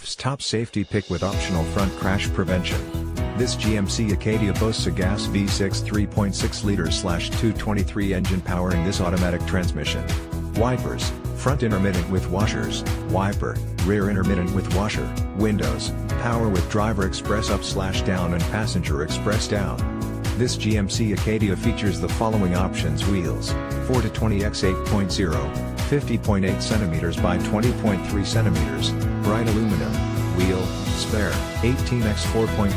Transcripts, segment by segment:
IIHS Top Safety Pick with optional front crash prevention. This GMC ACADIA boasts a gas V6 3.6 liter/223 engine powering this automatic transmission. Wipers, front intermittent with washers, wiper, rear intermittent with washer, windows, power with driver express up/down and passenger express down. This GMC ACADIA features the following options: wheels, 4-20 x 8.0, 50.8 cm by 20.3 cm, bright aluminum, wheel, spare, 18 x 4.5,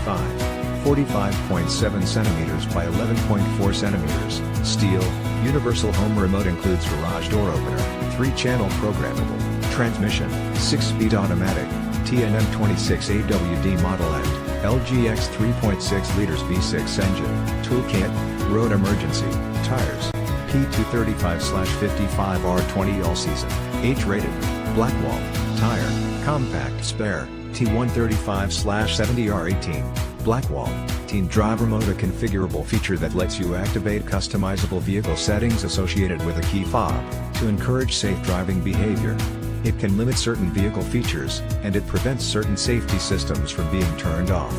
45.7 cm by 11.4 cm, steel, universal home remote includes garage door opener, 3-channel programmable, transmission, 6-speed automatic, TNM26 AWD model and LGX 3.6 liters V6 engine, toolkit, road emergency, tires, P235/55 R20 all season, H-rated, blackwall, tire, compact spare, T135/70 R18, blackwall, teen driver mode, a configurable feature that lets you activate customizable vehicle settings associated with a key fob, to encourage safe driving behavior. It can limit certain vehicle features, and it prevents certain safety systems from being turned off.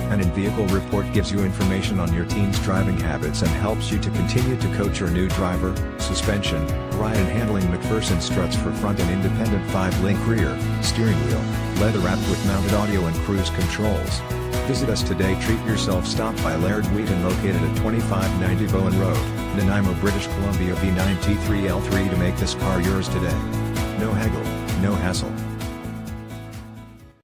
An in-vehicle report gives you information on your teen's driving habits and helps you to continue to coach your new driver. Suspension, ride and handling McPherson struts for front and independent 5-link rear, steering wheel, leather wrapped with mounted audio and cruise controls. Visit us today. Treat yourself. Stop by Laird Wheaton, located at 2590 Bowen Road, Nanaimo, British Columbia V9T3L3 to make this car yours today. No haggle, no hassle.